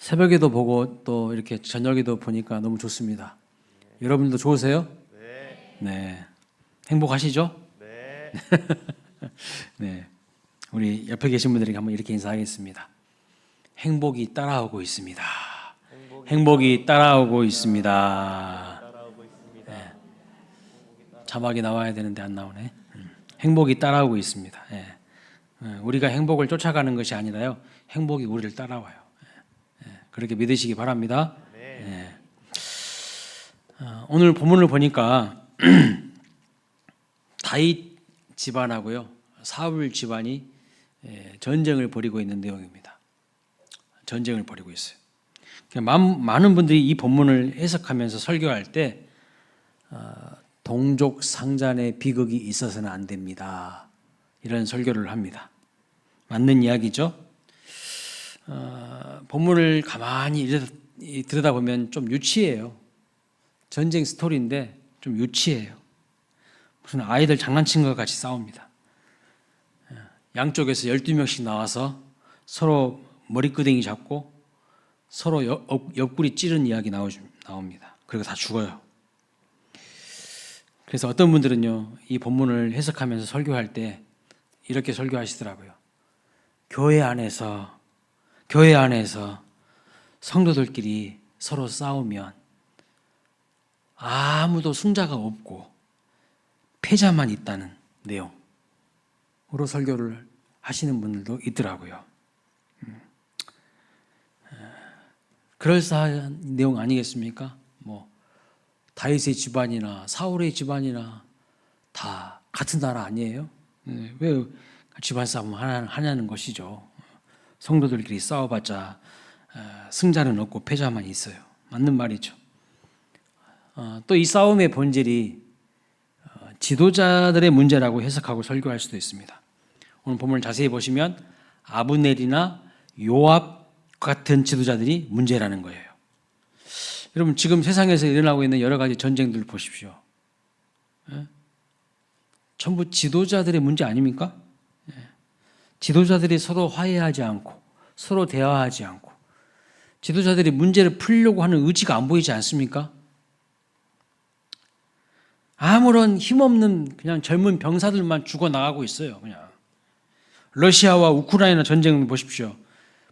새벽에도 보고 또 이렇게 저녁에도 보니까 너무 좋습니다. 여러분도 좋으세요? 네. 행복하시죠? 네. 우리 옆에 계신 분들에게 한번 이렇게 인사하겠습니다. 행복이 따라오고 있습니다. 행복이 따라오고 있습니다. 네. 자막이 나와야 되는데 안 나오네. 행복이 따라오고 있습니다. 네. 우리가 행복을 쫓아가는 것이 아니라요, 행복이 우리를 따라와요. 그렇게 믿으시기 바랍니다. 네. 오늘 본문을 보니까 다윗 집안하고요, 사울 집안이 전쟁을 벌이고 있는 내용입니다. 전쟁을 벌이고 있어요. 많은 분들이 이 본문을 해석하면서 설교할 때 동족 상잔의 비극이 있어서는 안 됩니다, 이런 설교를 합니다. 맞는 이야기죠. 본문을 가만히 들여다보면 좀 유치해요. 전쟁 스토리인데 좀 유치해요. 무슨 아이들 장난친 것 같이 싸웁니다. 양쪽에서 12명씩 나와서 서로 머리끄댕이 잡고 서로 옆구리 찌른 이야기 나옵니다. 그리고 다 죽어요. 그래서 어떤 분들은요, 이 본문을 해석하면서 설교할 때 이렇게 설교하시더라고요. 교회 안에서 성도들끼리 서로 싸우면 아무도 승자가 없고 패자만 있다는 내용으로 설교를 하시는 분들도 있더라고요. 그럴싸한 내용 아니겠습니까? 뭐 다윗의 집안이나 사울의 집안이나 다 같은 나라 아니에요? 왜 집안 싸움 하냐는 것이죠. 성도들끼리 싸워봤자 승자는 없고 패자만 있어요. 맞는 말이죠. 또 이 싸움의 본질이 지도자들의 문제라고 해석하고 설교할 수도 있습니다. 오늘 본문을 자세히 보시면 아브넬이나 요압 같은 지도자들이 문제라는 거예요. 여러분, 지금 세상에서 일어나고 있는 여러 가지 전쟁들 보십시오. 전부 지도자들의 문제 아닙니까? 지도자들이 서로 화해하지 않고 서로 대화하지 않고 지도자들이 문제를 풀려고 하는 의지가 안 보이지 않습니까? 아무런 힘없는 그냥 젊은 병사들만 죽어나가고 있어요. 그냥 러시아와 우크라이나 전쟁을 보십시오.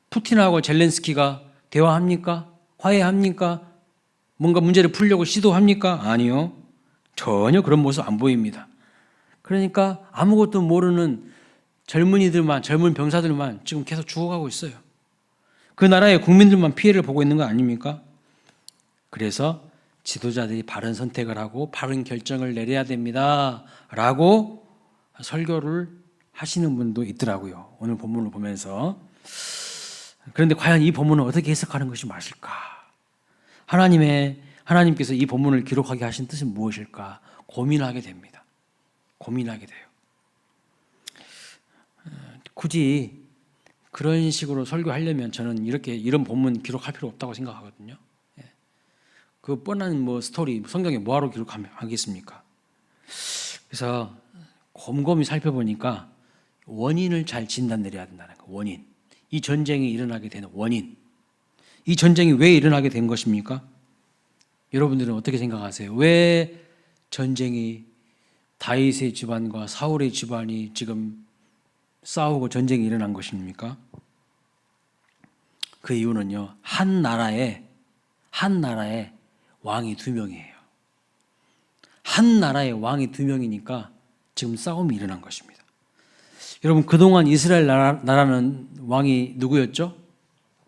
푸틴하고 젤렌스키가 대화합니까? 화해합니까? 뭔가 문제를 풀려고 시도합니까? 아니요. 전혀 그런 모습 안 보입니다. 그러니까 아무것도 모르는 젊은 병사들만 지금 계속 죽어가고 있어요. 그 나라의 국민들만 피해를 보고 있는 거 아닙니까? 그래서 지도자들이 바른 선택을 하고 바른 결정을 내려야 됩니다 라고 설교를 하시는 분도 있더라고요, 오늘 본문을 보면서. 그런데 과연 이 본문을 어떻게 해석하는 것이 맞을까? 하나님께서 이 본문을 기록하게 하신 뜻은 무엇일까? 고민하게 됩니다. 고민하게 돼요. 굳이 그런 식으로 설교하려면 저는 이런 본문 기록할 필요 없다고 생각하거든요. 그 뻔한 스토리, 성경에 뭐하러 기록하겠습니까? 그래서 곰곰이 살펴보니까 원인을 잘 진단 내려야 된다는 거. 원인. 이 전쟁이 일어나게 되는 원인. 이 전쟁이 왜 일어나게 된 것입니까? 여러분들은 어떻게 생각하세요? 왜 전쟁이 다윗의 집안과 사울의 집안이 지금 싸우고 전쟁이 일어난 것입니까? 그 이유는요, 한 나라에 왕이 2명이에요. 한 나라에 왕이 2명이니까 지금 싸움이 일어난 것입니다. 여러분, 그동안 이스라엘 나라는 왕이 누구였죠?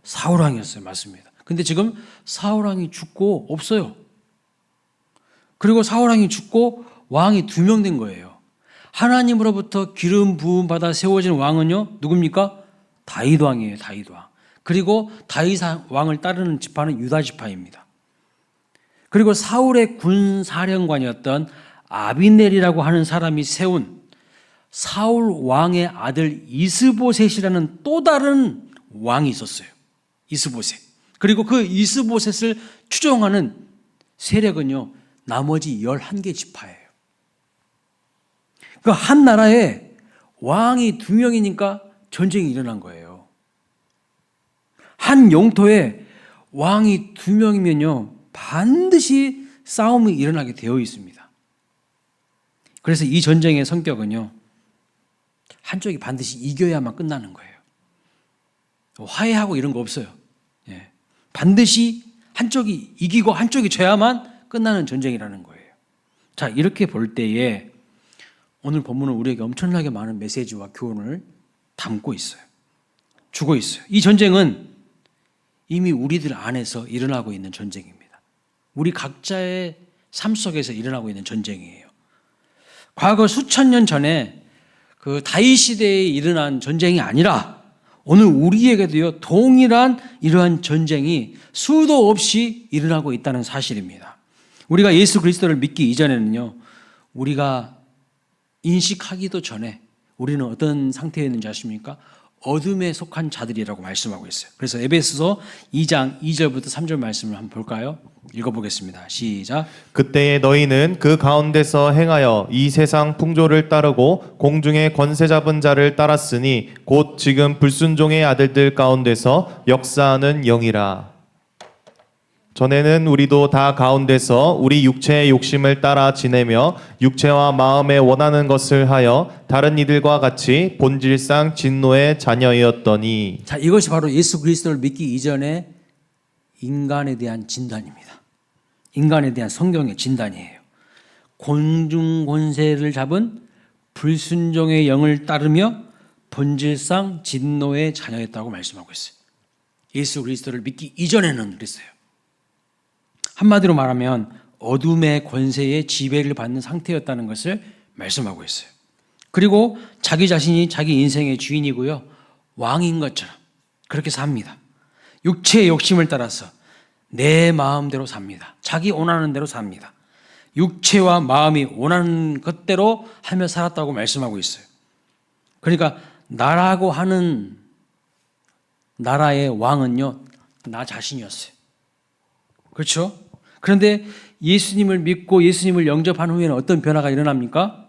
사울왕이었어요. 맞습니다. 근데 지금 사울왕이 죽고 없어요. 그리고 사울왕이 죽고 왕이 2명 된 거예요. 하나님으로부터 기름 부음 받아 세워진 왕은요, 누굽니까? 다윗 왕이에요. 다윗 왕. 그리고 다윗 왕을 따르는 지파는 유다 지파입니다. 그리고 사울의 군 사령관이었던 아비넬이라고 하는 사람이 세운 사울 왕의 아들 이스보셋이라는 또 다른 왕이 있었어요. 이스보셋. 그리고 그 이스보셋을 추종하는 세력은요, 나머지 11개 지파예요. 그 한 나라에 왕이 2명이니까 전쟁이 일어난 거예요. 한 영토에 왕이 두 명이면요 반드시 싸움이 일어나게 되어 있습니다. 그래서 이 전쟁의 성격은요 한쪽이 반드시 이겨야만 끝나는 거예요. 화해하고 이런 거 없어요. 예. 반드시 한쪽이 이기고 한쪽이 져야만 끝나는 전쟁이라는 거예요. 자, 이렇게 볼 때에 오늘 본문은 우리에게 엄청나게 많은 메시지와 교훈을 담고 있어요. 주고 있어요. 이 전쟁은 이미 우리들 안에서 일어나고 있는 전쟁입니다. 우리 각자의 삶 속에서 일어나고 있는 전쟁이에요. 과거 수천 년 전에 그 다윗 시대에 일어난 전쟁이 아니라 오늘 우리에게도요 동일한 이러한 전쟁이 수도 없이 일어나고 있다는 사실입니다. 우리가 예수 그리스도를 믿기 이전에는요 우리가 인식하기도 전에 우리는 어떤 상태였는지 아십니까? 어둠에 속한 자들이라고 말씀하고 있어요. 그래서 에베소서 2장 2절부터 3절 말씀을 한번 볼까요? 읽어보겠습니다. 시작. 그때에 너희는 그 가운데서 행하여 이 세상 풍조를 따르고 공중의 권세 잡은 자를 따랐으니 곧 지금 불순종의 아들들 가운데서 역사하는 영이라. 전에는 우리도 다 가운데서 우리 육체의 욕심을 따라 지내며 육체와 마음에 원하는 것을 하여 다른 이들과 같이 본질상 진노의 자녀이었더니. 자, 이것이 바로 예수 그리스도를 믿기 이전에 인간에 대한 진단입니다. 인간에 대한 성경의 진단이에요. 공중 권세를 잡은 불순종의 영을 따르며 본질상 진노의 자녀였다고 말씀하고 있어요. 예수 그리스도를 믿기 이전에는 그랬어요. 한마디로 말하면 어둠의 권세의 지배를 받는 상태였다는 것을 말씀하고 있어요. 그리고 자기 자신이 자기 인생의 주인이고요 왕인 것처럼 그렇게 삽니다. 육체의 욕심을 따라서 내 마음대로 삽니다. 자기 원하는 대로 삽니다. 육체와 마음이 원하는 것대로 하며 살았다고 말씀하고 있어요. 그러니까 나라고 하는 나라의 왕은요 나 자신이었어요. 그렇죠? 그런데 예수님을 믿고 예수님을 영접한 후에는 어떤 변화가 일어납니까?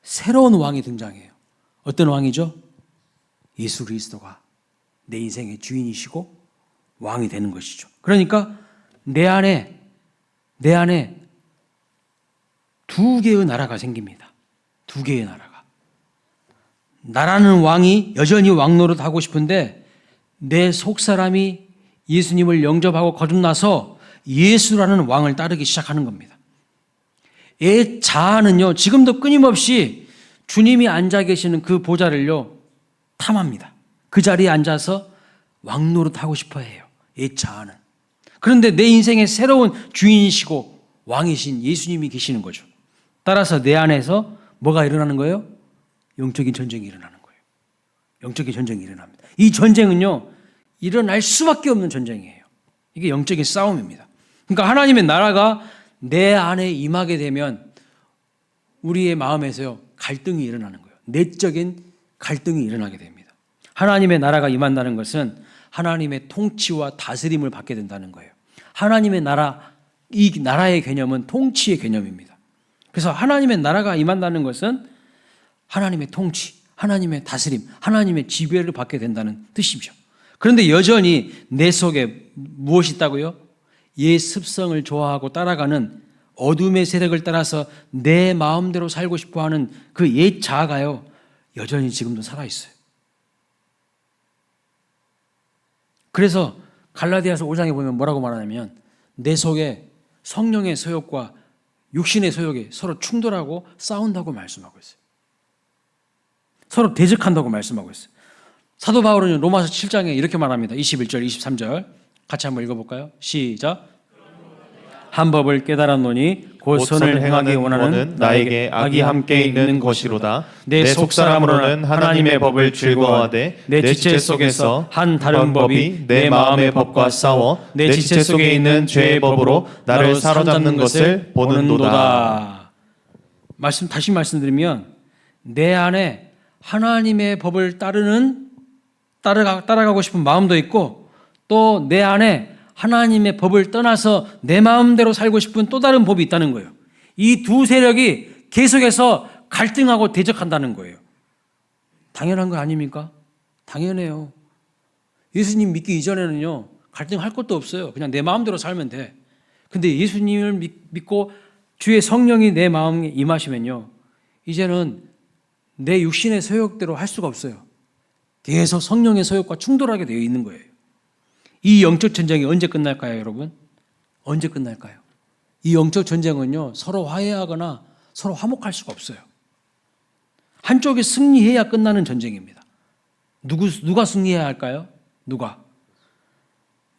새로운 왕이 등장해요. 어떤 왕이죠? 예수 그리스도가 내 인생의 주인이시고 왕이 되는 것이죠. 그러니까 내 안에 두 개의 나라가 생깁니다. 두 개의 나라가. 나라는 왕이 여전히 왕노릇 하고 싶은데 내 속사람이 예수님을 영접하고 거듭나서 예수라는 왕을 따르기 시작하는 겁니다. 애 자아는요 지금도 끊임없이 주님이 앉아 계시는 그 보좌를요 탐합니다. 그 자리에 앉아서 왕노릇 하고 싶어 해요. 애 자아는. 그런데 내 인생의 새로운 주인이시고 왕이신 예수님이 계시는 거죠. 따라서 내 안에서 뭐가 일어나는 거예요? 영적인 전쟁이 일어나는 거예요. 영적인 전쟁이 일어납니다. 이 전쟁은요 일어날 수밖에 없는 전쟁이에요. 이게 영적인 싸움입니다. 그러니까 하나님의 나라가 내 안에 임하게 되면 우리의 마음에서요 갈등이 일어나는 거예요. 내적인 갈등이 일어나게 됩니다. 하나님의 나라가 임한다는 것은 하나님의 통치와 다스림을 받게 된다는 거예요. 하나님의 나라, 이 나라의 개념은 통치의 개념입니다. 그래서 하나님의 나라가 임한다는 것은 하나님의 통치, 하나님의 다스림, 하나님의 지배를 받게 된다는 뜻이죠. 그런데 여전히 내 속에 무엇이 있다고요? 옛 습성을 좋아하고 따라가는 어둠의 세력을 따라서 내 마음대로 살고 싶어하는 그 옛 자아가요 여전히 지금도 살아있어요. 그래서 갈라디아서 5장에 보면 뭐라고 말하냐면 내 속에 성령의 소욕과 육신의 소욕이 서로 충돌하고 싸운다고 말씀하고 있어요. 서로 대적한다고 말씀하고 있어요. 사도 바울은 로마서 7장에 이렇게 말합니다. 21절, 23절 같이 한번 읽어볼까요? 시작. 한 법을 깨달았노니 곧 선을 행하기 원하는 나에게 악이 함께 있는 것이로다. 내 속사람으로는 하나님의 법을 즐거워하되 내 지체 속에서 한 다른 법이 내 마음의 법과 싸워 내 지체 속에 있는 죄의 법으로 나를 사로잡는 것을 보는도다. 다시 말씀드리면 내 안에 하나님의 법을 따라가고 싶은 마음도 있고 또 내 안에 하나님의 법을 떠나서 내 마음대로 살고 싶은 또 다른 법이 있다는 거예요. 이 두 세력이 계속해서 갈등하고 대적한다는 거예요. 당연한 거 아닙니까? 당연해요. 예수님 믿기 이전에는요 갈등할 것도 없어요. 그냥 내 마음대로 살면 돼. 근데 예수님을 믿고 주의 성령이 내 마음에 임하시면요, 이제는 내 육신의 소욕대로 할 수가 없어요. 계속 성령의 소욕과 충돌하게 되어 있는 거예요. 이 영적 전쟁이 언제 끝날까요, 여러분? 언제 끝날까요? 이 영적 전쟁은요, 서로 화해하거나 서로 화목할 수가 없어요. 한쪽이 승리해야 끝나는 전쟁입니다. 누가 승리해야 할까요? 누가?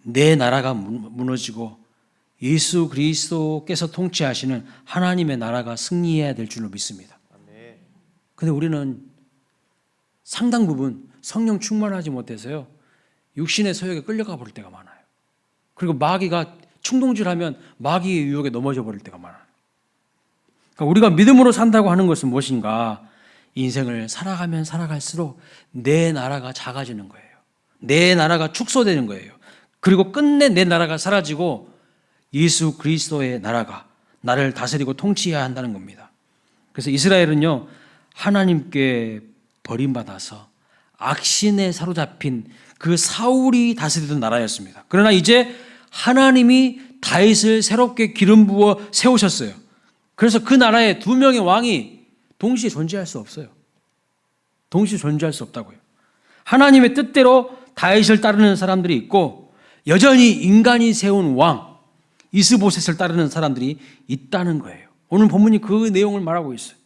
내 나라가 무너지고 예수 그리스도께서 통치하시는 하나님의 나라가 승리해야 될 줄로 믿습니다. 근데 우리는 상당 부분 성령 충만하지 못해서요, 육신의 소욕에 끌려가 버릴 때가 많아요. 그리고 마귀가 충동질하면 마귀의 유혹에 넘어져 버릴 때가 많아요. 그러니까 우리가 믿음으로 산다고 하는 것은 무엇인가? 인생을 살아가면 살아갈수록 내 나라가 작아지는 거예요. 내 나라가 축소되는 거예요. 그리고 끝내 내 나라가 사라지고 예수 그리스도의 나라가 나를 다스리고 통치해야 한다는 겁니다. 그래서 이스라엘은요, 하나님께 버림받아서 악신에 사로잡힌 그 사울이 다스리던 나라였습니다. 그러나 이제 하나님이 다윗을 새롭게 기름 부어 세우셨어요. 그래서 그 나라에 두 명의 왕이 동시에 존재할 수 없어요. 동시에 존재할 수 없다고요. 하나님의 뜻대로 다윗을 따르는 사람들이 있고, 여전히 인간이 세운 왕 이스보셋을 따르는 사람들이 있다는 거예요. 오늘 본문이 그 내용을 말하고 있어요.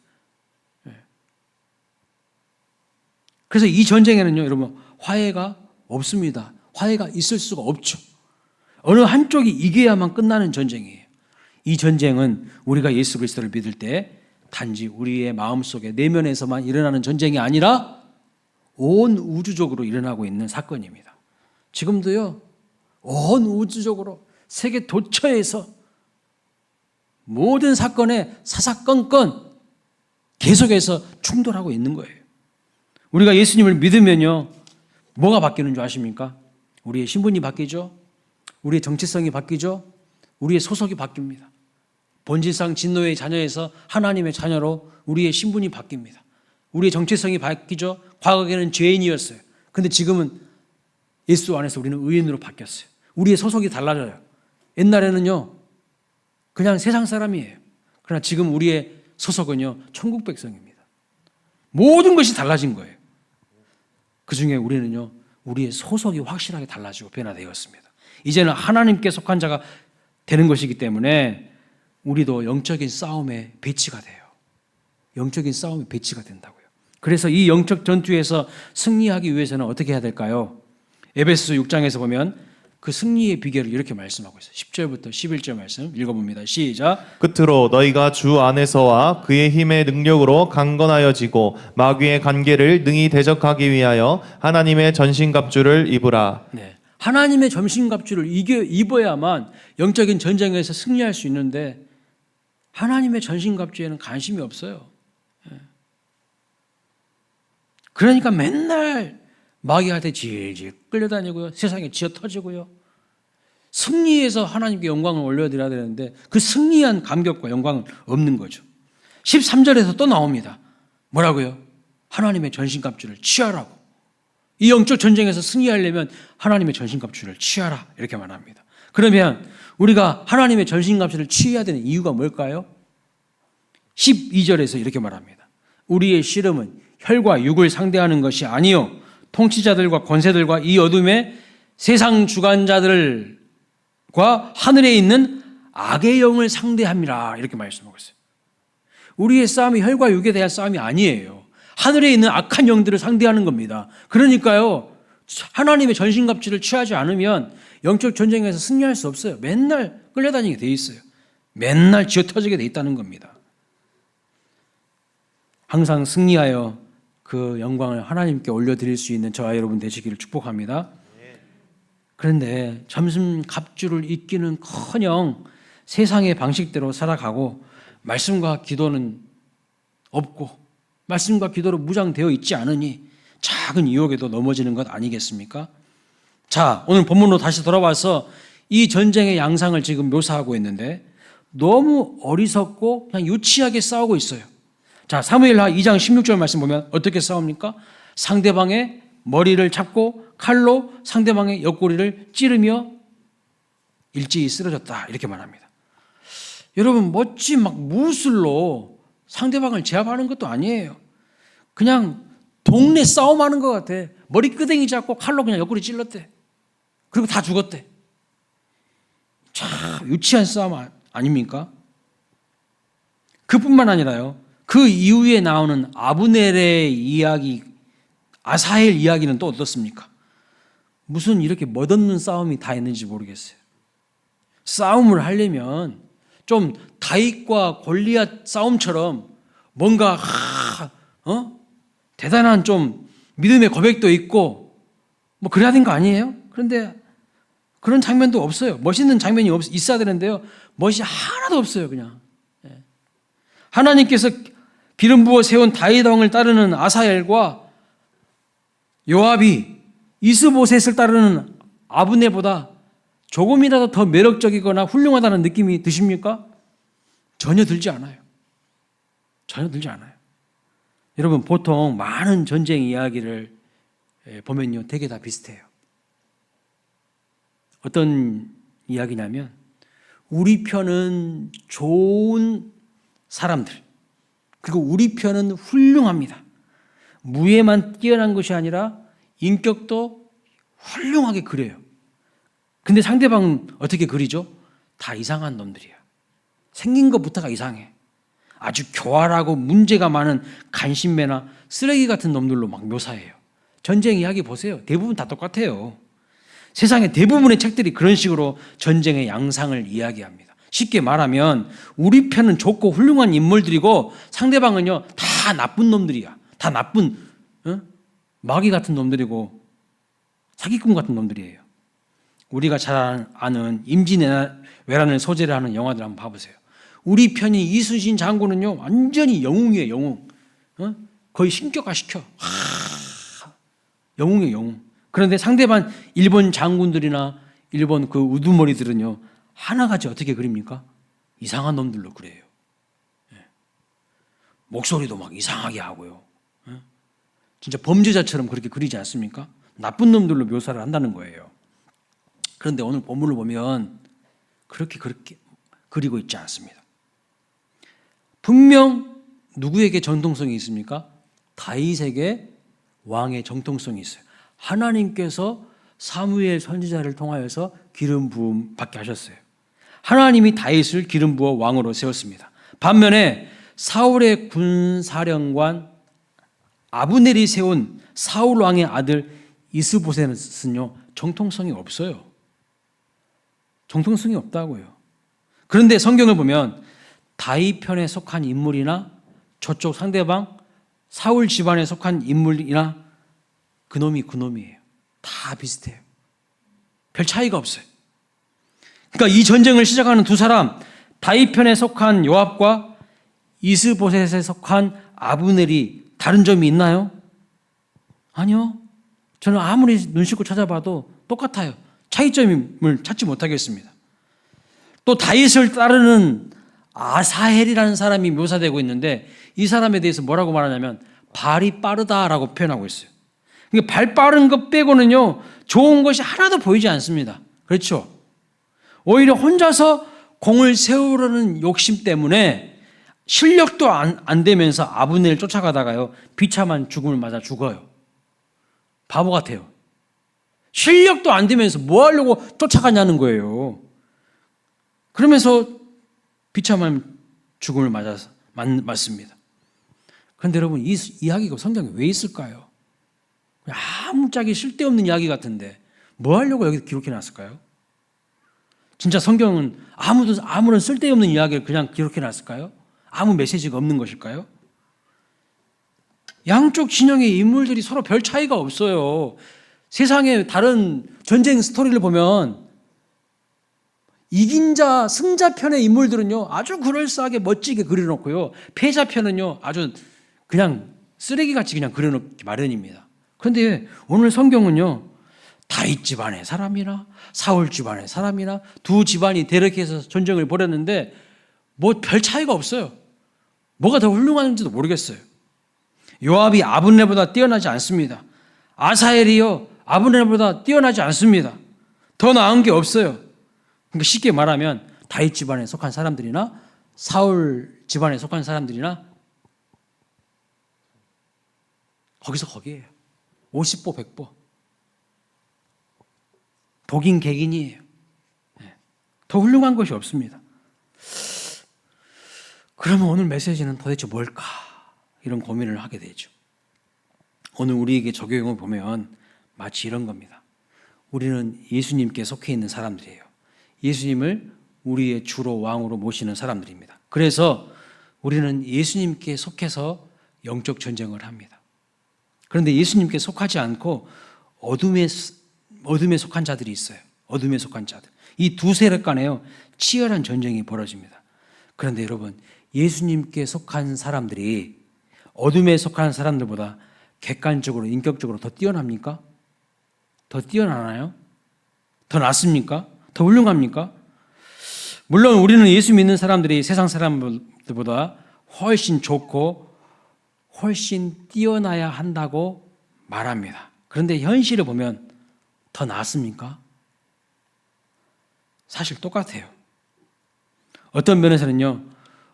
그래서 이 전쟁에는요, 여러분, 화해가 없습니다. 화해가 있을 수가 없죠. 어느 한쪽이 이겨야만 끝나는 전쟁이에요. 이 전쟁은 우리가 예수 그리스도를 믿을 때 단지 우리의 마음속에 내면에서만 일어나는 전쟁이 아니라 온 우주적으로 일어나고 있는 사건입니다. 지금도요, 온 우주적으로 세계 도처에서 모든 사건에 사사건건 계속해서 충돌하고 있는 거예요. 우리가 예수님을 믿으면요, 뭐가 바뀌는 줄 아십니까? 우리의 신분이 바뀌죠. 우리의 정체성이 바뀌죠. 우리의 소속이 바뀝니다. 본질상 진노의 자녀에서 하나님의 자녀로 우리의 신분이 바뀝니다. 우리의 정체성이 바뀌죠. 과거에는 죄인이었어요. 근데 지금은 예수 안에서 우리는 의인으로 바뀌었어요. 우리의 소속이 달라져요. 옛날에는요, 그냥 세상 사람이에요. 그러나 지금 우리의 소속은요, 천국 백성입니다. 모든 것이 달라진 거예요. 그 중에 우리는요, 우리의 소속이 확실하게 달라지고 변화되었습니다. 이제는 하나님께 속한 자가 되는 것이기 때문에 우리도 영적인 싸움에 배치가 돼요. 영적인 싸움에 배치가 된다고요. 그래서 이 영적 전투에서 승리하기 위해서는 어떻게 해야 될까요? 에베소서 6장에서 보면 그 승리의 비결을 이렇게 말씀하고 있어요. 10절부터 11절 말씀 읽어봅니다. 시작. 끝으로 너희가 주 안에서와 그의 힘의 능력으로 강건하여지고 마귀의 관계를 능히 대적하기 위하여 하나님의 전신갑주를 입으라. 네, 하나님의 전신갑주를 입어야만 영적인 전쟁에서 승리할 수 있는데 하나님의 전신갑주에는 관심이 없어요. 그러니까 맨날 마귀한테 질질 끌려다니고요, 세상에 지어터지고요. 승리해서 하나님께 영광을 올려드려야 되는데 그 승리한 감격과 영광은 없는 거죠. 13절에서 또 나옵니다. 뭐라고요? 하나님의 전신갑주를 취하라고. 이 영적 전쟁에서 승리하려면 하나님의 전신갑주를 취하라, 이렇게 말합니다. 그러면 우리가 하나님의 전신갑주를 취해야 되는 이유가 뭘까요? 12절에서 이렇게 말합니다. 우리의 씨름은 혈과 육을 상대하는 것이 아니요 통치자들과 권세들과 이 어둠의 세상 주관자들과 하늘에 있는 악의 영을 상대함이라, 이렇게 말씀하고 있어요. 우리의 싸움이 혈과 육에 대한 싸움이 아니에요. 하늘에 있는 악한 영들을 상대하는 겁니다. 그러니까요, 하나님의 전신갑주를 취하지 않으면 영적 전쟁에서 승리할 수 없어요. 맨날 끌려다니게 돼 있어요. 맨날 쥐어터지게 돼 있다는 겁니다. 항상 승리하여 그 영광을 하나님께 올려드릴 수 있는 저와 여러분 되시기를 축복합니다. 그런데 전신갑주를 입기는커녕 세상의 방식대로 살아가고 말씀과 기도는 없고 말씀과 기도로 무장되어 있지 않으니 작은 유혹에도 넘어지는 것 아니겠습니까? 자, 오늘 본문으로 다시 돌아와서 이 전쟁의 양상을 지금 묘사하고 있는데 너무 어리석고 그냥 유치하게 싸우고 있어요. 자, 사무엘하 2장 16절 말씀 보면 어떻게 싸웁니까? 상대방의 머리를 잡고 칼로 상대방의 옆구리를 찌르며 일제히 쓰러졌다 이렇게 말합니다. 여러분 멋진 막 무술로 상대방을 제압하는 것도 아니에요. 그냥 동네 싸움하는 것 같아. 머리끄댕이 잡고 칼로 그냥 옆구리 찔렀대. 그리고 다 죽었대. 참 유치한 싸움 아닙니까? 그뿐만 아니라요. 그 이후에 나오는 아브넬의 이야기, 아사헬 이야기는 또 어떻습니까? 무슨 이렇게 멋없는 싸움이 다 있는지 모르겠어요. 싸움을 하려면 좀 다윗과 골리앗 싸움처럼 뭔가 대단한 좀 믿음의 고백도 있고 뭐 그래야 되는 거 아니에요? 그런데 그런 장면도 없어요. 멋있는 장면이 있어야 되는데요. 멋이 하나도 없어요. 그냥. 하나님께서 기름 부어 세운 다윗 왕을 따르는 아사엘과 요압이 이스보셋을 따르는 아브넬보다 조금이라도 더 매력적이거나 훌륭하다는 느낌이 드십니까? 전혀 들지 않아요. 전혀 들지 않아요. 여러분 보통 많은 전쟁 이야기를 보면요 되게 다 비슷해요. 어떤 이야기냐면 우리 편은 좋은 사람들 그리고 우리 편은 훌륭합니다. 무예만 뛰어난 것이 아니라 인격도 훌륭하게 그려요. 근데 상대방은 어떻게 그리죠? 다 이상한 놈들이야. 생긴 것부터가 이상해. 아주 교활하고 문제가 많은 간신매나 쓰레기 같은 놈들로 막 묘사해요. 전쟁 이야기 보세요. 대부분 다 똑같아요. 세상의 대부분의 책들이 그런 식으로 전쟁의 양상을 이야기합니다. 쉽게 말하면 우리 편은 좋고 훌륭한 인물들이고 상대방은요 다 나쁜 놈들이야. 다 나쁜 마귀 같은 놈들이고 사기꾼 같은 놈들이에요. 우리가 잘 아는 임진왜란을 소재로 하는 영화들 한번 봐보세요. 우리 편이 이순신 장군은요 완전히 영웅이에요. 영웅. 거의 신격화시켜. 영웅이에요. 영웅. 그런데 상대방 일본 장군들이나 일본 그 우두머리들은요 하나같이 어떻게 그립니까? 이상한 놈들로 그래요. 목소리도 막 이상하게 하고요. 진짜 범죄자처럼 그렇게 그리지 않습니까? 나쁜 놈들로 묘사를 한다는 거예요. 그런데 오늘 본문을 보면 그렇게 그리고 있지 않습니다. 분명 누구에게 정통성이 있습니까? 다윗에게 왕의 정통성이 있어요. 하나님께서 사무엘 선지자를 통하여서 기름 부음 받게 하셨어요. 하나님이 다윗을 기름 부어 왕으로 세웠습니다. 반면에 사울의 군사령관 아브넬이 세운 사울 왕의 아들 이스보셋은요 정통성이 없어요. 정통성이 없다고요. 그런데 성경을 보면 다윗 편에 속한 인물이나 저쪽 상대방 사울 집안에 속한 인물이나 그놈이 그놈이에요. 다 비슷해요. 별 차이가 없어요. 그러니까 이 전쟁을 시작하는 두 사람 다윗 편에 속한 요압과 이스보셋에 속한 아브넬이 다른 점이 있나요? 아니요. 저는 아무리 눈 씻고 찾아봐도 똑같아요. 차이점을 찾지 못하겠습니다. 또 다윗을 따르는 아사헬이라는 사람이 묘사되고 있는데 이 사람에 대해서 뭐라고 말하냐면 발이 빠르다라고 표현하고 있어요. 그러니까 발 빠른 것 빼고는요 좋은 것이 하나도 보이지 않습니다. 그렇죠? 오히려 혼자서 공을 세우려는 욕심 때문에 실력도 안 되면서 아브넬을 쫓아가다가요 비참한 죽음을 맞아 죽어요. 바보 같아요. 실력도 안 되면서 뭐 하려고 쫓아가냐는 거예요. 그러면서 비참한 죽음을 맞습니다. 그런데 여러분 이 이야기가 성경에 왜 있을까요? 아무짝에 쓸데없는 이야기 같은데 뭐 하려고 여기 기록해 놨을까요? 진짜 성경은 아무런 쓸데없는 이야기를 그냥 기록해 놨을까요? 아무 메시지가 없는 것일까요? 양쪽 진영의 인물들이 서로 별 차이가 없어요. 세상의 다른 전쟁 스토리를 보면 이긴 자, 승자 편의 인물들은요 아주 그럴싸하게 멋지게 그려놓고요 패자 편은요 아주 그냥 쓰레기같이 그냥 그려놓기 마련입니다. 그런데 오늘 성경은요 다윗 집안의 사람이나 사울 집안의 사람이나 두 집안이 대력해서 전쟁을 벌였는데 뭐 별 차이가 없어요. 뭐가 더 훌륭한지도 모르겠어요. 요압이 아브넬보다 뛰어나지 않습니다. 아사헬이요 아브넬보다 뛰어나지 않습니다. 더 나은 게 없어요. 그러니까 쉽게 말하면 다윗 집안에 속한 사람들이나 사울 집안에 속한 사람들이나 거기서 거기에요. 50보 100보. 복인 객인이에요. 더 훌륭한 것이 없습니다. 그러면 오늘 메시지는 도대체 뭘까? 이런 고민을 하게 되죠. 오늘 우리에게 적용을 보면 마치 이런 겁니다. 우리는 예수님께 속해 있는 사람들이에요. 예수님을 우리의 주로 왕으로 모시는 사람들입니다. 그래서 우리는 예수님께 속해서 영적 전쟁을 합니다. 그런데 예수님께 속하지 않고 어둠에 속한 자들이 있어요. 어둠에 속한 자들. 이 두 세력 간에요, 치열한 전쟁이 벌어집니다. 그런데 여러분, 예수님께 속한 사람들이 어둠에 속한 사람들보다 객관적으로, 인격적으로 더 뛰어납니까? 더 뛰어나나요? 더 낫습니까? 더 훌륭합니까? 물론 우리는 예수 믿는 사람들이 세상 사람들보다 훨씬 좋고 훨씬 뛰어나야 한다고 말합니다. 그런데 현실을 보면 더 낫습니까? 사실 똑같아요. 어떤 면에서는요,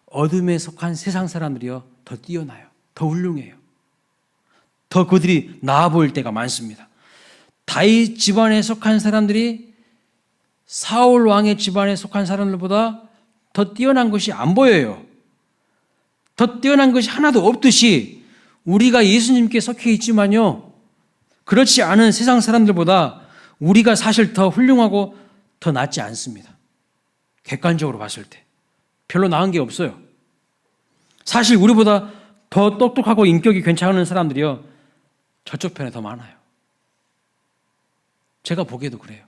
어둠에 속한 세상 사람들이요, 더 뛰어나요. 더 훌륭해요. 더 그들이 나아 보일 때가 많습니다. 다윗 집안에 속한 사람들이 사울 왕의 집안에 속한 사람들보다 더 뛰어난 것이 안 보여요. 더 뛰어난 것이 하나도 없듯이 우리가 예수님께 속해 있지만요, 그렇지 않은 세상 사람들보다 우리가 사실 더 훌륭하고 더 낫지 않습니다. 객관적으로 봤을 때 별로 나은 게 없어요. 사실 우리보다 더 똑똑하고 인격이 괜찮은 사람들이요, 저쪽 편에 더 많아요. 제가 보기에도 그래요.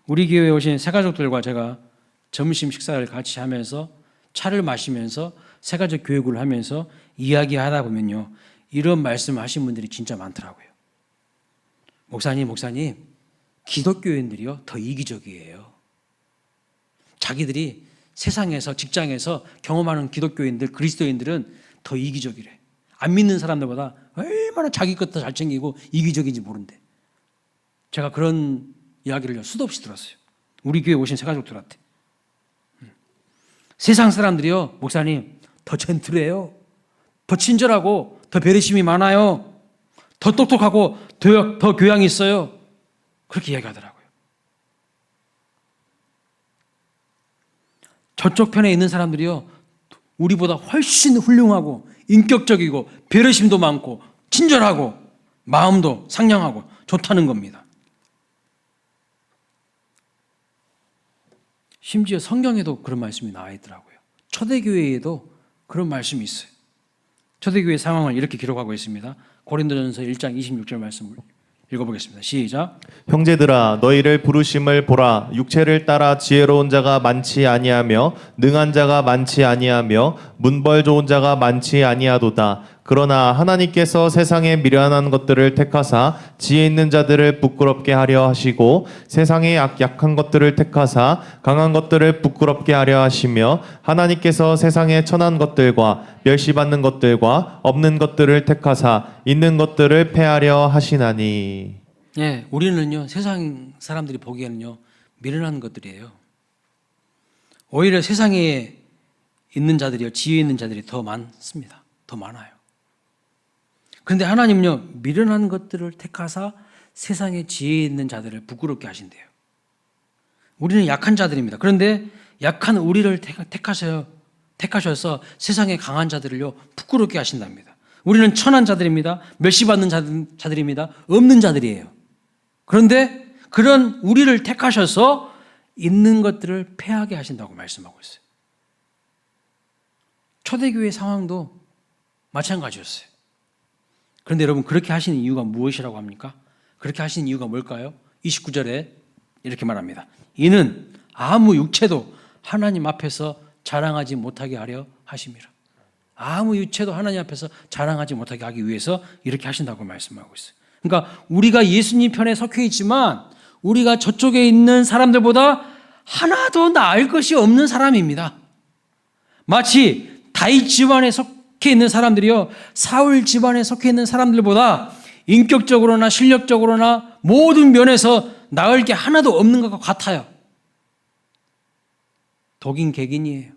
우리 교회에 오신 새가족들과 제가 점심 식사를 같이 하면서 차를 마시면서 새가족 교육을 하면서 이야기하다 보면요, 이런 말씀하신 분들이 진짜 많더라고요. 목사님, 기독교인들이요 더 이기적이에요. 자기들이 세상에서, 직장에서 경험하는 기독교인들, 그리스도인들은 더 이기적이래. 안 믿는 사람들보다 얼마나 자기 것 더 잘 챙기고 이기적인지 모른대. 제가 그런 이야기를 수도 없이 들었어요. 우리 교회 오신 새가족들한테. 세상 사람들이요, 목사님, 더 젠틀해요. 더 친절하고 더 배려심이 많아요. 더 똑똑하고 더 교양이 있어요. 그렇게 이야기하더라고요. 저쪽 편에 있는 사람들이요, 우리보다 훨씬 훌륭하고 인격적이고 배려심도 많고 친절하고 마음도 상냥하고 좋다는 겁니다. 심지어 성경에도 그런 말씀이 나와 있더라고요. 초대교회에도 그런 말씀이 있어요. 초대교회 상황을 이렇게 기록하고 있습니다. 고린도전서 1장 26절 말씀을 읽어보겠습니다. 시작. 형제들아, 너희를 부르심을 보라. 육체를 따라 지혜로운 자가 많지 아니하며 능한 자가 많지 아니하며 문벌 좋은 자가 많지 아니하도다. 그러나 하나님께서 세상에 미련한 것들을 택하사 지혜 있는 자들을 부끄럽게 하려 하시고 세상에 약한 것들을 택하사 강한 것들을 부끄럽게 하려 하시며 하나님께서 세상에 천한 것들과 멸시받는 것들과 없는 것들을 택하사 있는 것들을 패하려 하시나니. 예, 우리는요, 세상 사람들이 보기에는요, 미련한 것들이에요. 오히려 세상에 있는 자들이요, 지혜 있는 자들이 더 많습니다. 더 많아요. 그런데 하나님은요, 미련한 것들을 택하사 세상에 지혜 있는 자들을 부끄럽게 하신대요. 우리는 약한 자들입니다. 그런데 약한 우리를 택하셔서 세상에 강한 자들을요, 부끄럽게 하신답니다. 우리는 천한 자들입니다. 멸시받는 자들입니다. 없는 자들이에요. 그런데 그런 우리를 택하셔서 있는 것들을 패하게 하신다고 말씀하고 있어요. 초대교회 상황도 마찬가지였어요. 그런데 여러분, 그렇게 하시는 이유가 무엇이라고 합니까? 그렇게 하시는 이유가 뭘까요? 29절에 이렇게 말합니다. 이는 아무 육체도 하나님 앞에서 자랑하지 못하게 하려 하심이라. 아무 육체도 하나님 앞에서 자랑하지 못하게 하기 위해서 이렇게 하신다고 말씀하고 있어요. 그러니까 우리가 예수님 편에 속해 있지만 우리가 저쪽에 있는 사람들보다 하나도 나을 것이 없는 사람입니다. 마치 다윗 집안에 속해 있는 사람들이요, 사울 집안에 속해 있는 사람들보다 인격적으로나 실력적으로나 모든 면에서 나을 게 하나도 없는 것과 같아요. 독인 객인이에요.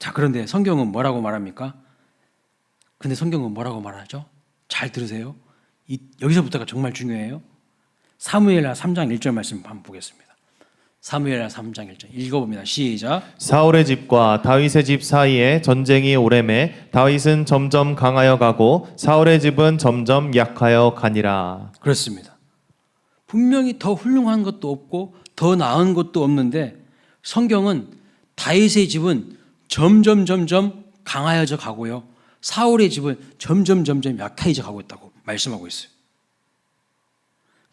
자, 그런데 성경은 뭐라고 말합니까? 근데 성경은 뭐라고 말하죠? 잘 들으세요. 여기서부터가 정말 중요해요. 사무엘하 3장 1절 말씀 한번 보겠습니다. 사무엘하 3장 1절 읽어봅니다. 시작. 사울의 집과 다윗의 집 사이에 전쟁이 오래매 다윗은 점점 강하여 가고 사울의 집은 점점 약하여 가니라. 그렇습니다. 분명히 더 훌륭한 것도 없고 더 나은 것도 없는데 성경은 다윗의 집은 점점 강하여져 가고요. 사울의 집은 점점 약해져 가고 있다고 말씀하고 있어요.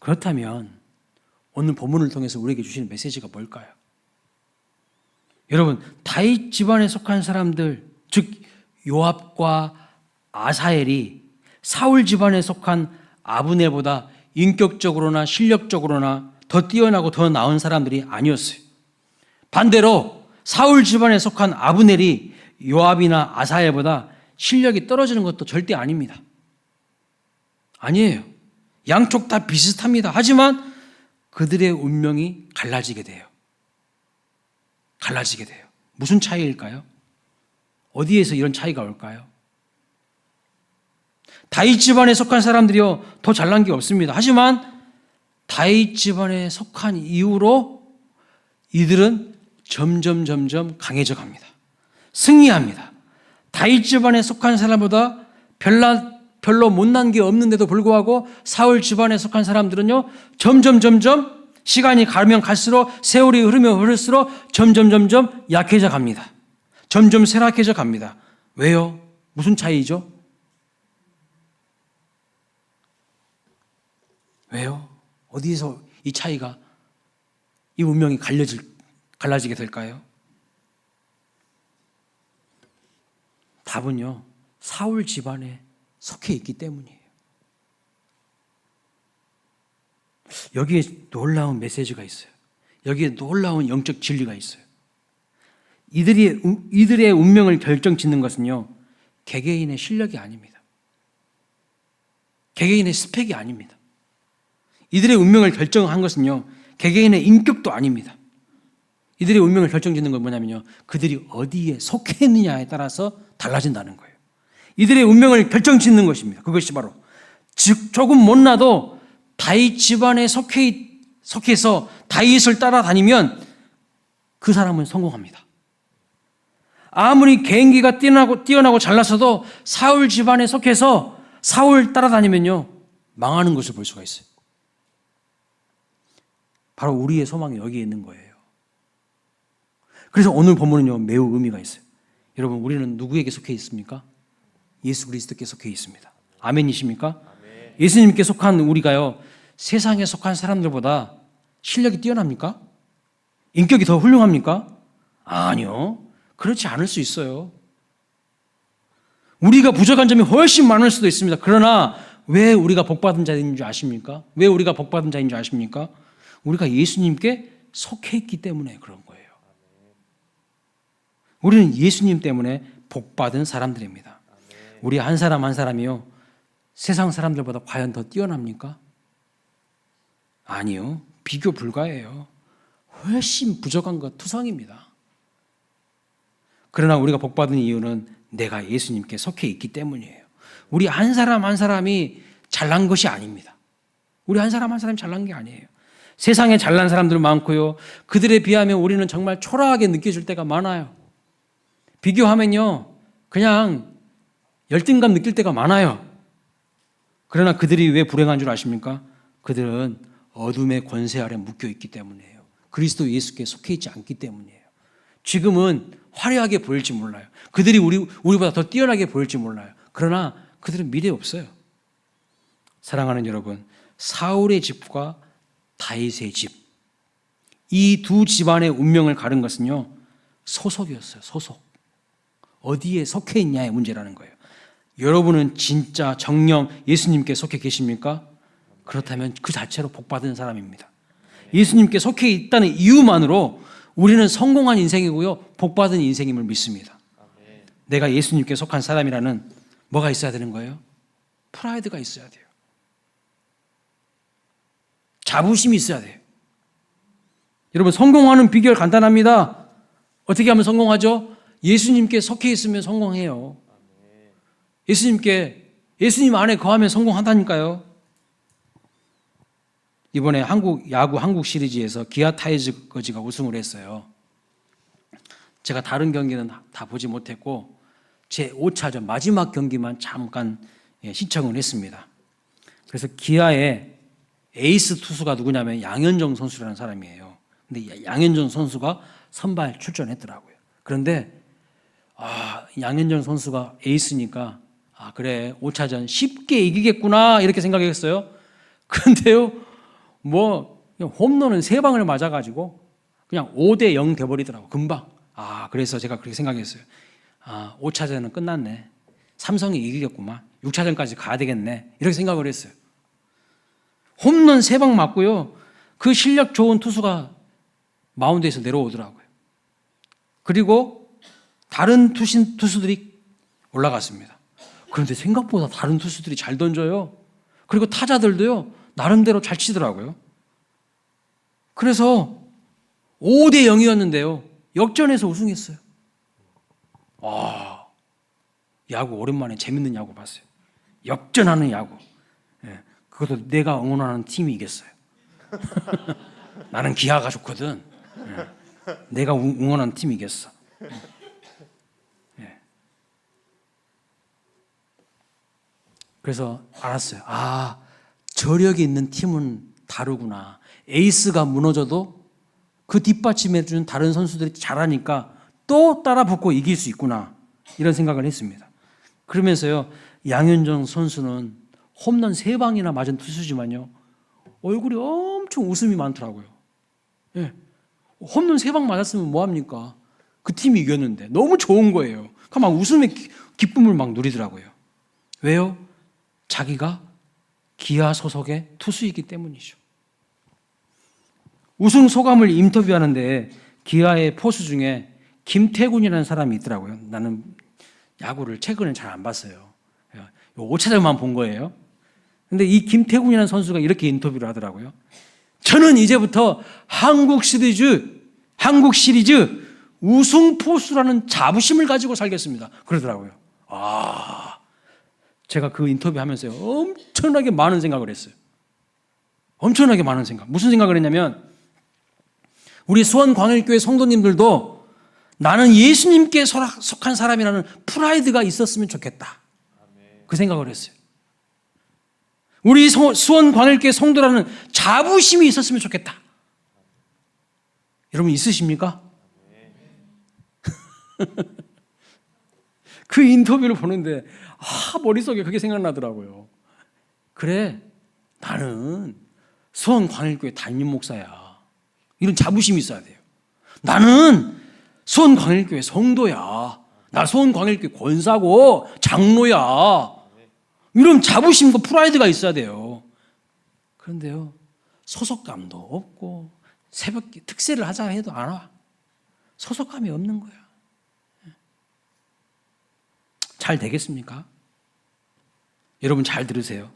그렇다면 오늘 본문을 통해서 우리에게 주시는 메시지가 뭘까요? 여러분, 다윗 집안에 속한 사람들, 즉 요압과 아사엘이 사울 집안에 속한 아브넬보다 인격적으로나 실력적으로나 더 뛰어나고 더 나은 사람들이 아니었어요. 반대로 사울 집안에 속한 아브넬이 요압이나 아사엘보다 실력이 떨어지는 것도 절대 아닙니다. 아니에요. 양쪽 다 비슷합니다. 하지만 그들의 운명이 갈라지게 돼요. 갈라지게 돼요. 무슨 차이일까요? 어디에서 이런 차이가 올까요? 다윗 집안에 속한 사람들이요 더 잘난 게 없습니다. 하지만 다윗 집안에 속한 이후로 이들은 점점 강해져 갑니다. 승리합니다. 다윗 집안에 속한 사람보다 별로 못난 게 없는데도 불구하고 사울 집안에 속한 사람들은요 점점 시간이 가면 갈수록 세월이 흐르면 흐를수록 점점 약해져 갑니다. 점점 쇠락해져 갑니다. 왜요? 무슨 차이죠? 왜요? 어디에서 이 차이가, 이 운명이 갈라지게 될까요? 답은요, 사울 집안에 속해 있기 때문이에요. 여기에 놀라운 메시지가 있어요. 여기에 놀라운 영적 진리가 있어요. 이들의 운명을 결정짓는 것은요, 개개인의 실력이 아닙니다. 개개인의 스펙이 아닙니다. 이들의 운명을 결정한 것은요, 개개인의 인격도 아닙니다. 이들의 운명을 결정짓는 건 뭐냐면요, 그들이 어디에 속해 있느냐에 따라서 달라진다는 거예요. 이들의 운명을 결정짓는 것입니다. 그것이 바로 즉 조금 못나도 다윗 집안에 속해서 다윗을 따라다니면 그 사람은 성공합니다. 아무리 개인기가 뛰어나고 잘났어도 사울 집안에 속해서 사울 따라다니면요 망하는 것을 볼 수가 있어요. 바로 우리의 소망이 여기에 있는 거예요. 그래서 오늘 본문은요 매우 의미가 있어요. 여러분, 우리는 누구에게 속해 있습니까? 예수 그리스도께 속해 있습니다. 아멘이십니까? 아멘. 예수님께 속한 우리가요 세상에 속한 사람들보다 실력이 뛰어납니까? 인격이 더 훌륭합니까? 아니요. 그렇지 않을 수 있어요. 우리가 부족한 점이 훨씬 많을 수도 있습니다. 그러나 왜 우리가 복받은 자인 줄 아십니까? 왜 우리가 복받은 자인 줄 아십니까? 우리가 예수님께 속해 있기 때문에 그런 거예요. 우리는 예수님 때문에 복받은 사람들입니다. 우리 한 사람 한 사람이요 세상 사람들보다 과연 더 뛰어납니까? 아니요. 비교 불가해요. 훨씬 부족한 것 투성입니다. 그러나 우리가 복받은 이유는 내가 예수님께 속해 있기 때문이에요. 우리 한 사람 한 사람이 잘난 것이 아닙니다. 우리 한 사람 한 사람이 잘난 게 아니에요. 세상에 잘난 사람들 많고요. 그들에 비하면 우리는 정말 초라하게 느껴질 때가 많아요. 비교하면요 그냥 열등감 느낄 때가 많아요. 그러나 그들이 왜 불행한 줄 아십니까? 그들은 어둠의 권세 아래 묶여 있기 때문이에요. 그리스도 예수께 속해 있지 않기 때문이에요. 지금은 화려하게 보일지 몰라요. 그들이 우리보다 더 뛰어나게 보일지 몰라요. 그러나 그들은 미래 없어요. 사랑하는 여러분, 사울의 집과 다윗의 집, 이 두 집안의 운명을 가른 것은요 소속이었어요. 소속. 어디에 속해 있냐의 문제라는 거예요. 여러분은 진짜 정녕 예수님께 속해 계십니까? 그렇다면 그 자체로 복받은 사람입니다. 예수님께 속해 있다는 이유만으로 우리는 성공한 인생이고요 복받은 인생임을 믿습니다. 내가 예수님께 속한 사람이라는 뭐가 있어야 되는 거예요? 프라이드가 있어야 돼요. 자부심이 있어야 돼요. 여러분, 성공하는 비결 간단합니다. 어떻게 하면 성공하죠? 예수님께 속해 있으면 성공해요. 예수님 안에 거하면 성공한다니까요. 이번에 한국 시리즈에서 기아 타이거즈가 우승을 했어요. 제가 다른 경기는 다 보지 못했고 제 5차전 마지막 경기만 잠깐 시청을 했습니다. 그래서 기아의 에이스 투수가 누구냐면 양현종 선수라는 사람이에요. 근데 양현종 선수가 선발 출전했더라고요. 그런데 양현종 선수가 에이스니까 그래 5차전 쉽게 이기겠구나 이렇게 생각했어요. 그런데요, 그냥 홈런은 3방을 맞아가지고 그냥 5대0 돼버리더라고 금방. 그래서 제가 그렇게 생각했어요. 5차전은 끝났네. 삼성이 이기겠구만. 6차전까지 가야 되겠네. 이렇게 생각을 했어요. 홈런 3방 맞고요. 그 실력 좋은 투수가 마운드에서 내려오더라고요. 그리고 다른 투수들이 올라갔습니다. 그런데 생각보다 다른 투수들이 잘 던져요. 그리고 타자들도요, 나름대로 잘 치더라고요. 그래서 5대0이었는데요. 역전해서 우승했어요. 야구 오랜만에 재밌는 야구 봤어요. 역전하는 야구. 그것도 내가 응원하는 팀이 이겼어요. 나는 기아가 좋거든. 내가 응원하는 팀이 이겼어. 그래서 알았어요. 저력이 있는 팀은 다르구나. 에이스가 무너져도 그 뒷받침해주는 다른 선수들이 잘하니까 또 따라 붙고 이길 수 있구나. 이런 생각을 했습니다. 그러면서요, 양현종 선수는 홈런 3방이나 맞은 투수지만요, 얼굴이 엄청 웃음이 많더라고요. 홈런 3방 맞았으면 뭐합니까? 그 팀이 이겼는데 너무 좋은 거예요. 그러니까 막 웃음의 기쁨을 막 누리더라고요. 왜요? 자기가 기아 소속의 투수이기 때문이죠. 우승 소감을 인터뷰하는데 기아의 포수 중에 김태군이라는 사람이 있더라고요. 나는 야구를 최근에 잘 안 봤어요. 5차전만 본 거예요. 근데 이 김태군이라는 선수가 이렇게 인터뷰를 하더라고요. 저는 이제부터 한국 시리즈 우승 포수라는 자부심을 가지고 살겠습니다. 그러더라고요. 제가 그 인터뷰 하면서요, 엄청나게 많은 생각을 했어요. 엄청나게 많은 생각. 무슨 생각을 했냐면, 우리 수원광일교회 성도님들도 나는 예수님께 속한 사람이라는 프라이드가 있었으면 좋겠다. 그 생각을 했어요. 우리 수원광일교회 성도라는 자부심이 있었으면 좋겠다. 여러분 있으십니까? 그 인터뷰를 보는데 머릿속에 그게 생각나더라고요. 그래, 나는 수원광일교회 담임 목사야. 이런 자부심이 있어야 돼요. 나는 수원광일교회 성도야. 나 수원광일교회 권사고 장로야. 이런 자부심과 프라이드가 있어야 돼요. 그런데요, 소속감도 없고 새벽 특세를 하자 해도 안 와. 소속감이 없는 거야. 잘 되겠습니까? 여러분 잘 들으세요.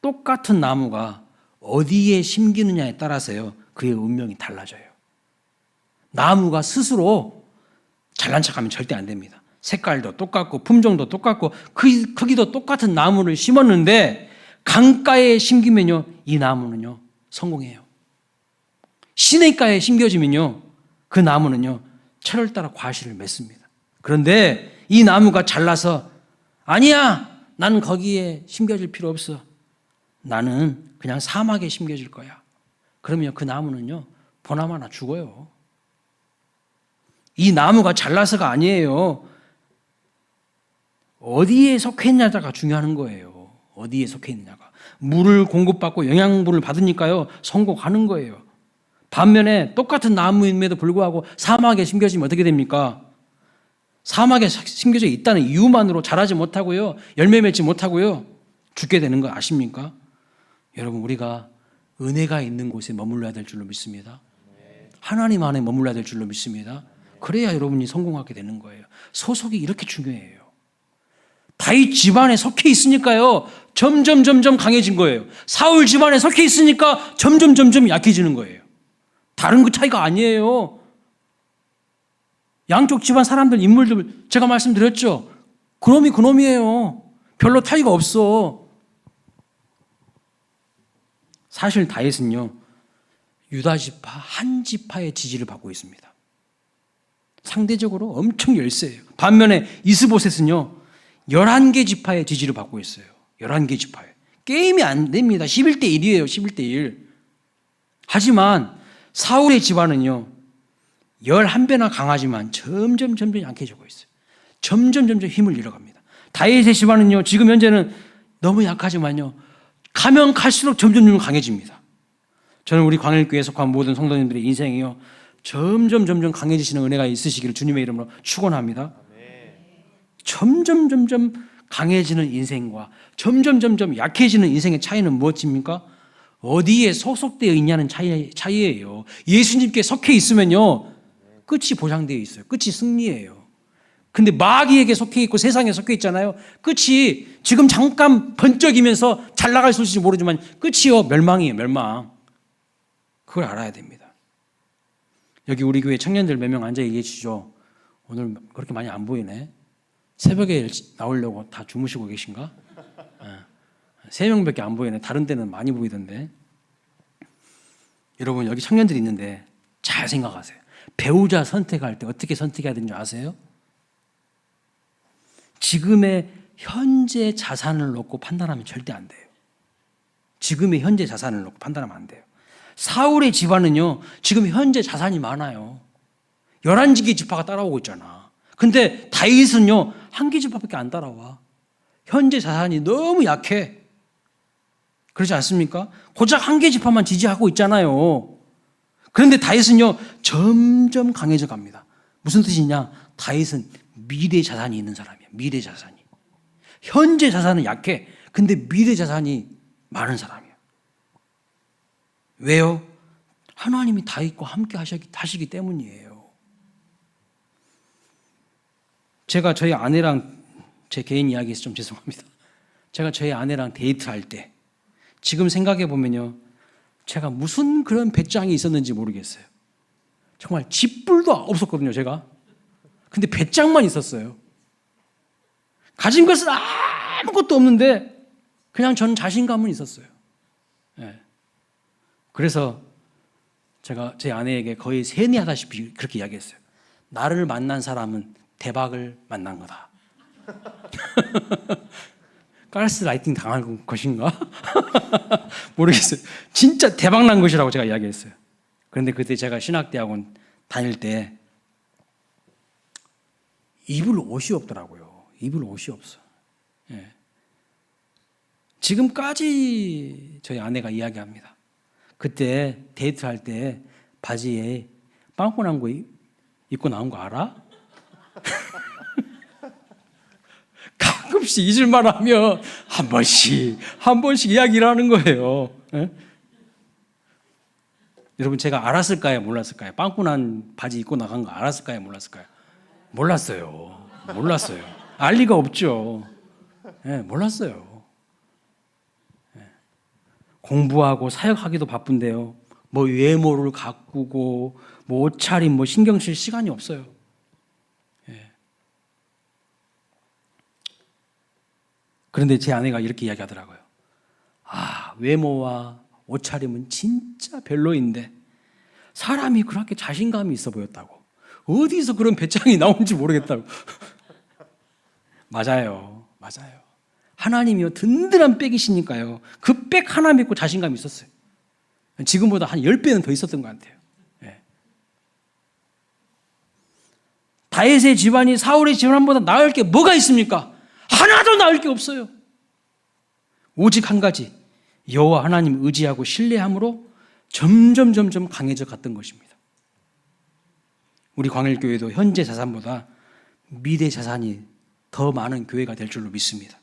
똑같은 나무가 어디에 심기느냐에 따라서요, 그의 운명이 달라져요. 나무가 스스로 잘난 척하면 절대 안 됩니다. 색깔도 똑같고 품종도 똑같고 크기도 똑같은 나무를 심었는데 강가에 심기면요, 이 나무는요 성공해요. 시냇가에 심겨지면요, 그 나무는요 철을 따라 과실을 맺습니다. 그런데 이 나무가 잘나서 아니야, 나는 거기에 심겨질 필요 없어. 나는 그냥 사막에 심겨질 거야. 그러면 그 나무는요 보나마나 죽어요. 이 나무가 잘나서가 아니에요. 어디에 속해 있냐가 중요한 거예요. 어디에 속해 있느냐가. 물을 공급받고 영양분을 받으니까요 성공하는 거예요. 반면에 똑같은 나무임에도 불구하고 사막에 심겨지면 어떻게 됩니까? 사막에 심겨져 있다는 이유만으로 자라지 못하고요, 열매 맺지 못하고요, 죽게 되는 거 아십니까? 여러분, 우리가 은혜가 있는 곳에 머물러야 될 줄로 믿습니다. 하나님 안에 머물러야 될 줄로 믿습니다. 그래야 여러분이 성공하게 되는 거예요. 소속이 이렇게 중요해요. 다윗 집안에 속해 있으니까요 점점 강해진 거예요. 사울 집안에 속해 있으니까 점점 약해지는 거예요. 다른 그 차이가 아니에요. 양쪽 집안 사람들, 인물들 제가 말씀드렸죠. 그놈이 그놈이에요. 별로 차이가 없어. 사실 다윗은요, 유다 지파 한 지파의 지지를 받고 있습니다. 상대적으로 엄청 열세예요. 반면에 이스보셋은요, 11개 지파의 지지를 받고 있어요. 11개 지파에. 게임이 안 됩니다. 11대 1이에요. 11대 1. 하지만 사울의 집안은요, 11배나 강하지만 점점 약해지고 있어요. 점점 힘을 잃어갑니다. 다윗의 집안은요, 지금 현재는 너무 약하지만요, 가면 갈수록 점점 강해집니다. 저는 우리 광일교회에 속한 모든 성도님들의 인생이요, 점점 강해지시는 은혜가 있으시기를 주님의 이름으로 축원합니다. 점점 강해지는 인생과 점점 약해지는 인생의 차이는 무엇입니까? 어디에 소속되어 있냐는 차이예요. 예수님께 속해 있으면요, 끝이 보장되어 있어요. 끝이 승리예요. 근데 마귀에게 속해 있고 세상에 속해 있잖아요. 끝이 지금 잠깐 번쩍이면서 잘 나갈 수 있을지 모르지만 끝이요, 멸망이에요. 멸망. 그걸 알아야 됩니다. 여기 우리 교회 청년들 몇 명 앉아 계시죠? 오늘 그렇게 많이 안 보이네. 새벽에 나오려고 다 주무시고 계신가? 3명밖에 안 보이네. 다른 데는 많이 보이던데. 여러분, 여기 청년들이 있는데 잘 생각하세요. 배우자 선택할 때 어떻게 선택해야 되는지 아세요? 지금의 현재 자산을 놓고 판단하면 절대 안 돼요. 지금의 현재 자산을 놓고 판단하면 안 돼요. 사울의 집안은요, 지금 현재 자산이 많아요. 11개 지파가 따라오고 있잖아. 근데 다윗은요, 1개 지파밖에 안 따라와. 현재 자산이 너무 약해. 그렇지 않습니까? 고작 1개 지파만 지지하고 있잖아요. 그런데 다윗은요, 점점 강해져 갑니다. 무슨 뜻이냐? 다윗은 미래 자산이 있는 사람이야. 미래 자산이. 현재 자산은 약해. 근데 미래 자산이 많은 사람이야. 왜요? 하나님이 다윗과 함께 하시기 때문이에요. 제가 저희 아내랑, 제 개인 이야기에서 좀 죄송합니다. 제가 저희 아내랑 데이트할 때 지금 생각해 보면요, 제가 무슨 그런 배짱이 있었는지 모르겠어요. 정말 집불도 없었거든요, 제가. 근데 배짱만 있었어요. 가진 것은 아무것도 없는데 그냥 전 자신감은 있었어요. 네. 그래서 제가 제 아내에게 거의 세뇌하다시피 그렇게 이야기했어요. 나를 만난 사람은 대박을 만난 거다. 가스라이팅 당한 것인가? 모르겠어요. 진짜 대박 난 것이라고 제가 이야기했어요. 그런데 그때 제가 신학대학원 다닐 때 입을 옷이 없더라고요. 입을 옷이 없어. 예. 지금까지 저희 아내가 이야기합니다. 그때 데이트할 때 바지에 빵꾸 난 거 입고 나온 거 알아? 가끔씩 잊을만 하면 한 번씩 이야기를 하는 거예요. 예? 여러분, 제가 알았을까요? 몰랐을까요? 빵꾸 난 바지 입고 나간 거 알았을까요? 몰랐을까요? 몰랐어요. 알 리가 없죠. 예, 몰랐어요. 예. 공부하고 사역하기도 바쁜데요. 뭐 외모를 가꾸고 뭐 옷차림 뭐 신경 쓸 시간이 없어요. 예. 그런데 제 아내가 이렇게 이야기하더라고요. 외모와 옷차림은 진짜 별로인데 사람이 그렇게 자신감이 있어 보였다고. 어디서 그런 배짱이 나오는지 모르겠다고. 맞아요. 하나님이요, 든든한 백이시니까요. 그 백 하나 믿고 자신감이 있었어요. 지금보다 한 10배는 더 있었던 것 같아요. 예. 다윗의 집안이 사울의 집안보다 나을 게 뭐가 있습니까? 하나도 나을 게 없어요. 오직 한 가지, 여호와 하나님 의지하고 신뢰함으로 점점 강해져 갔던 것입니다. 우리 광일교회도 현재 자산보다 미래 자산이 더 많은 교회가 될 줄로 믿습니다.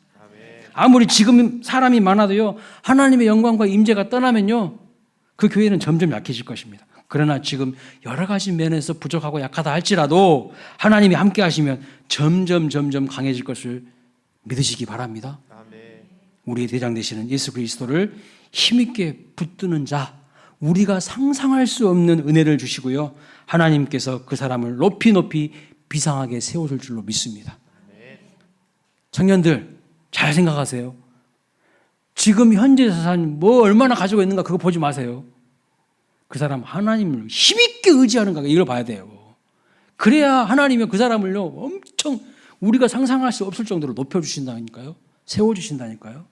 아무리 지금 사람이 많아도요, 하나님의 영광과 임재가 떠나면요, 그 교회는 점점 약해질 것입니다. 그러나 지금 여러 가지 면에서 부족하고 약하다 할지라도 하나님이 함께 하시면 점점 강해질 것을 믿으시기 바랍니다. 우리의 대장 되시는 예수 그리스도를 힘있게 붙드는 자, 우리가 상상할 수 없는 은혜를 주시고요. 하나님께서 그 사람을 높이 높이 비상하게 세우실 줄로 믿습니다. 청년들 잘 생각하세요. 지금 현재 자산 뭐 얼마나 가지고 있는가 그거 보지 마세요. 그 사람 하나님을 힘있게 의지하는가 이걸 봐야 돼요. 그래야 하나님이 그 사람을요 엄청 우리가 상상할 수 없을 정도로 높여주신다니까요. 세워주신다니까요.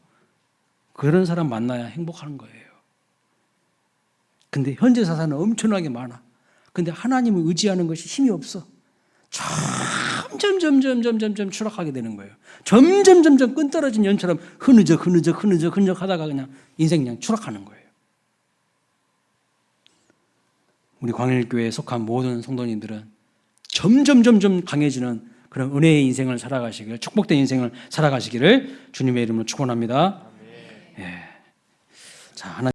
그런 사람 만나야 행복한 거예요. 근데 현재 자산은 엄청나게 많아. 근데 하나님을 의지하는 것이 힘이 없어. 점점 추락하게 되는 거예요. 점점 끈 떨어진 연처럼 흐느적 하다가 그냥 인생 그냥 추락하는 거예요. 우리 광일교회에 속한 모든 성도님들은 점점 강해지는 그런 은혜의 인생을 살아가시길, 축복된 인생을 살아가시기를 주님의 이름으로 축원합니다. 예. 자, 하나.